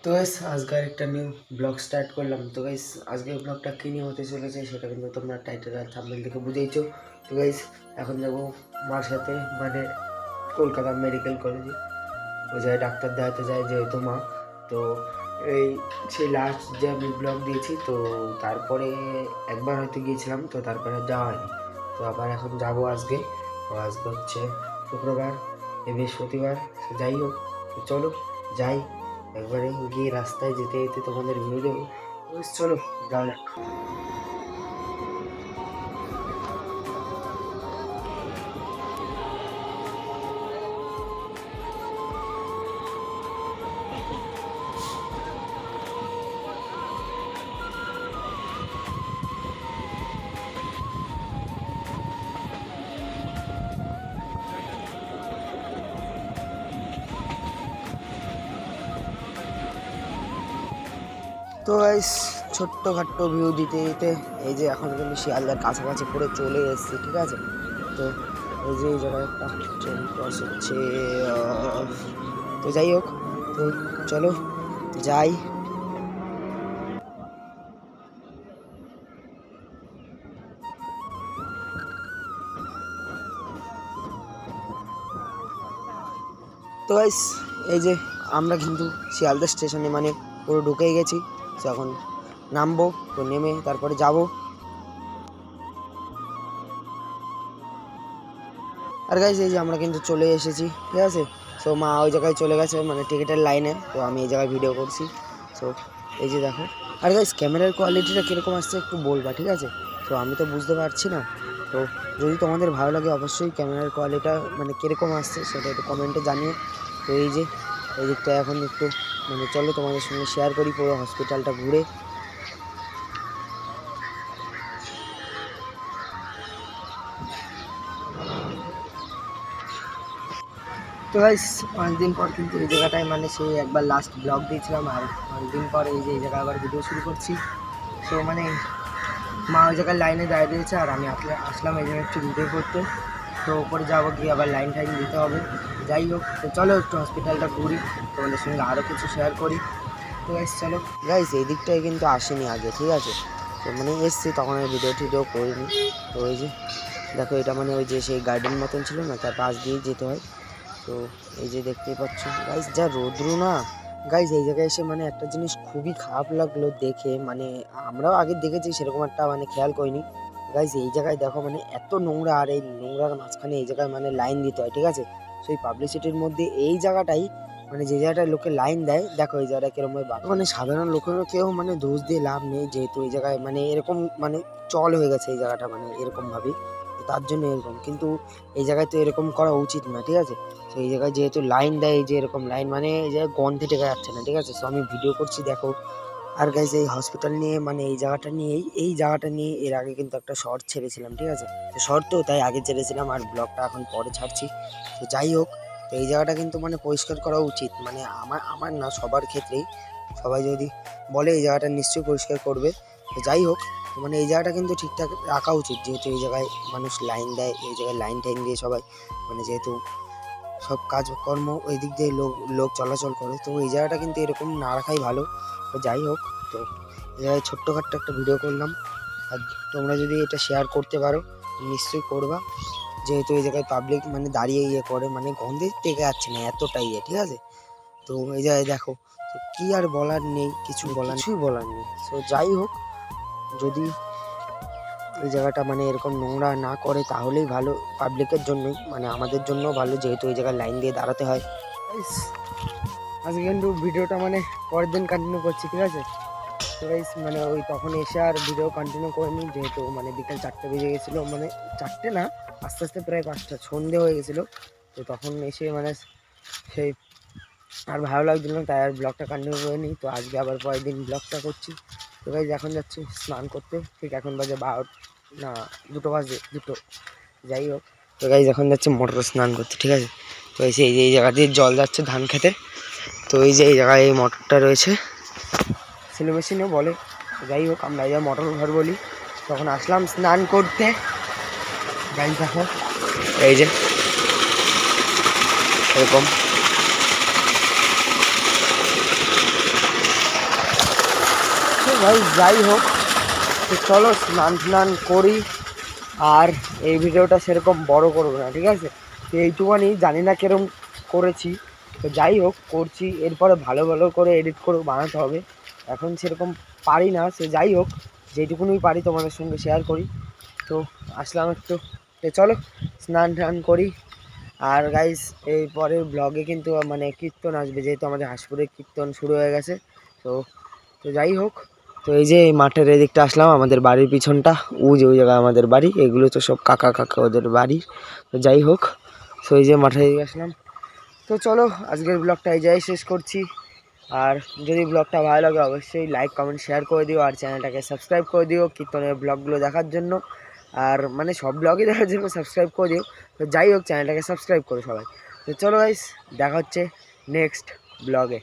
তো গাইস আজকে একটা নিউ ব্লগ স্টার্ট করলাম। তো গাইস আজকের ব্লগটা কী নিয়ে হতে চলেছে সেটা কিন্তু তোমরা টাইটেল আর থাম্বনেল থেকে বুঝেইছো। তো গাইস এখন যাবো মার সাথে, মানে কলকাতা মেডিকেল কলেজে। ওই জায়গায় ডাক্তার দেখাতে যায় যেহেতু মা। তো এই সেই লাস্ট যে আমি ব্লগ দিয়েছি, তো তারপরে একবার হয়তো গিয়েছিলাম, তো তারপরে আর যাওয়া হয়নি। তো আবার এখন যাবো আজকে। তো আজকে হচ্ছে শুক্রবার, বৃহস্পতিবার। তো যাই হোক, তো চলো যাই। একবারে গিয়ে রাস্তায় যেতে যেতে তোমাদের ভিডিও দেবো। চলো যাওয়া যাক। তো গাইস ছোট্টখাট্টো ভিউ দিতে দিতে এই যে এখন কিন্তু শিয়ালদার কাছাকাছি করে চলে এসেছি, ঠিক আছে। তো এই যে এই জায়গায় একটা ট্রেন ক্রস হচ্ছে। তো যাই হোক, তো চলো যাই। তো গাইস এই যে আমরা কিন্তু শিয়ালদা স্টেশনে মানে পুরো ঢুকেই গেছি। তো এখন নামবো, তো নেমে তারপরে যাবো। আর গাইস এই যে আমরা কিন্তু চলে এসেছি, ঠিক আছে। সো মা ওই জায়গায় চলে গেছে, মানে টিকিটের লাইনে। তো আমি এই জায়গায় ভিডিও করছি। সো এই যে দেখো। আর গাইস ক্যামেরার কোয়ালিটিটা কীরকম আসছে একটু বলবা, ঠিক আছে। তো আমি তো বুঝতে পারছি না। তো যদি তোমাদের ভালো লাগে অবশ্যই ক্যামেরার কোয়ালিটিটা মানে কীরকম আসছে সেটা একটু কমেন্টে জানিও। তো এই যে এই দিকটা এখন একটু মানে চলো তোমাদের সঙ্গে শেয়ার করি পুরো হসপিটালটা ঘুরে। তো গাইস অনেকদিন পর কিন্তু এই জায়গাটায় মানে সেই একবার লাস্ট ব্লগ দিয়েছিলাম, আর অনেকদিন পর এই যে এই জায়গায় আবার ভিডিও শুরু করছি। তো মানে মা ওই জায়গায় লাইনে দাঁড়িয়ে দিয়েছে, আর আমি আসলাম এই জায়গায় একটু ভিডিও করতে। তো ওপরে যাবো, গিয়ে আবার লাইন টাইন দিতে হবে। যাই হোক, তো চলো একটু হসপিটালটা ঘুরি, তোমাদের সঙ্গে আরও কিছু শেয়ার করি। তো গাইস চলো। গাইস এই দিকটায় কিন্তু আসেনি আগে, ঠিক আছে। তো মানে এসছি তখন ভিডিও টিডিও করিনি। তো ওই যে দেখো, এটা মানে ওই যে সেই গার্ডেন মতন ছিল না, তার পাশ দিয়ে যেতে হয়। তো এই যে দেখতেই পাচ্ছ গাইস, যা রৌদ্র না গাইস। এই জায়গায় এসে মানে একটা জিনিস খুবই খারাপ লাগলো দেখে, মানে আমরাও আগে দেখেছি সেরকম একটা মানে খেয়াল করিনি। গাইস এই জায়গায় দেখো মানে এত নোংরা, আর এই নোংরার মাঝখানে এই জায়গায় মানে লাইন দিতে হয়, ঠিক আছে। সেই পাবলিসিটির মধ্যে এই জায়গাটাই মানে যে জায়গাটায় লোকে লাইন দেয়, দেখো এই জায়গাটা কিরকম মানে সাধারণ লোকেরও কেউ মানে দোষ দিয়ে লাভ নেই, যেহেতু এই জায়গায় মানে এরকম মানে চল হয়ে গেছে এই জায়গাটা মানে এরকম ভাবে। তার জন্য এরকম, কিন্তু এই জায়গায় তো এরকম করা উচিত না, ঠিক আছে। তো এই জায়গায় যেহেতু লাইন দেয়, এই যে এরকম লাইন মানে এই জায়গায় গন্ধে টেকা যাচ্ছে না, ঠিক আছে। তো আমি ভিডিও করছি দেখো। আর গাইজ এই হসপিটাল নিয়ে মানে এই জায়গাটা নিয়ে এই জায়গাটা নিয়ে এর আগে কিন্তু একটা শর্ট ছেড়েছিলাম, ঠিক আছে। তো শর্ট তো তাই আগে ছেড়েছিলাম, আর ব্লগটা এখন পরে ছাড়ছি। তো যাই হোক, তো এই জায়গাটা কিন্তু মানে পরিষ্কার করা উচিত, মানে আমার আমার না সবার ক্ষেত্রেই। সবাই যদি বলে এই জায়গাটা নিশ্চয়ই পরিষ্কার করবে। তো যাই হোক, তো মানে এই জায়গাটা কিন্তু ঠিকঠাক রাখা উচিত, যেহেতু এই জায়গায় মানুষ লাইন দেয়, এই জায়গায় লাইন টাইন দিয়ে সবাই মানে যেহেতু সব কাজকর্ম ওই দিক দিয়ে লোক চলাচল করে, তো এই জায়গাটা কিন্তু এরকম না রাখাই ভালো। তো যাই হোক, তো এই জায়গায় ছোট্টখাট্টো একটা ভিডিও করলাম। আর তোমরা যদি এটা শেয়ার করতে পারো নিশ্চয়ই করবা, যেহেতু এই জায়গায় পাবলিক মানে দাঁড়িয়ে ইয়ে করে, মানে গন্ধে টেকে যাচ্ছে না এতটাই ইয়ে, ঠিক আছে। তো এই জায়গায় দেখো, তো কি আর বলার নেই, কিছুই বলার নেই। তো যাই হোক, যদি এই জায়গাটা মানে এরকম নোংরা না করে তাহলেই ভালো, পাবলিকের জন্যই, মানে আমাদের জন্য ভালো, যেহেতু এই জায়গায় লাইন দিয়ে দাঁড়াতে হয়। আজকে কিন্তু ভিডিওটা মানে পরের দিন কন্টিনিউ করছি, ঠিক আছে। তো গাইস মানে ওই তখন এসে আর ভিডিও কন্টিনিউ করিনি, যেহেতু মানে বিকেল 4টে বেজে গেছিলো, মানে 4টে না, আস্তে আস্তে প্রায় 5টা সন্ধে হয়ে গেছিলো। তো তখন এসে মানে সেই আর ভালো লাগছিল না, তাই আর ব্লগটা কন্টিনিউ করিনি। তো আজকে আবার পরের দিন ব্লগটা করছি। তো গাইস এখন যাচ্ছি স্নান করতে, ঠিক এখন বাজে 12 না 2টো বাজে 2টো। যাই হোক, তো গাইস এখন যাচ্ছে মোটরে স্নান করতে, ঠিক আছে। তো এই যে এই জায়গা দিয়ে জল যাচ্ছে ধান খেতে। তো এই যে এই জায়গায় এই মোটরটা রয়েছে, সেলো মেশিনেও বলে। যাই হোক, আমরা এই মোটর ঘর বলি। তখন আসলাম স্নান করতে। গাইস দেখো এই যে এরকম ভাই যাই হোক, তো চলো স্নান টান করি। আর এই ভিডিওটা সেরকম বড় করবো না, ঠিক আছে? তো এইটুকুনি, জানি না কিরম করেছি, তো যাই হোক করছি। এরপরে ভালো ভালো করে এডিট করে বানাতে হবে, এখন সেরকম পারি না। সে যাই হোক, যেটুকুনি পারি তোমাদের সঙ্গে শেয়ার করি। তো আসলাম একটু, তো চলো স্নান টান করি। আর গাইস এই পরের ব্লগে কিন্তু মানে কীর্তন আসবে, যেহেতু আমাদের হাঁসপুরে কীর্তন শুরু হয়ে গেছে। তো তো যাই হোক, তো এই যে এই মাঠের এদিকটা আসলাম, আমাদের বাড়ির পিছনটা, ওই জায়গায় আমাদের বাড়ি, এগুলো তো সব কাকা কাকা ওদের বাড়ি। তো যাই হোক, তো এই যে মাঠের এদিকে আসলাম। তো চলো আজকের ব্লগটা এই জায়গায় শেষ করছি। আর যদি ব্লগটা ভালো লাগে অবশ্যই লাইক কমেন্ট শেয়ার করে দিও, আর চ্যানেলটাকে সাবস্ক্রাইব করে দিও কীর্তনের ব্লগগুলো দেখার জন্য। আর মানে সব ব্লগই দেখার জন্য সাবস্ক্রাইব করে দিও। তো যাই হোক, চ্যানেলটাকে সাবস্ক্রাইব করো সবাই। তো চলো গাইস, দেখা হচ্ছে নেক্সট ব্লগে।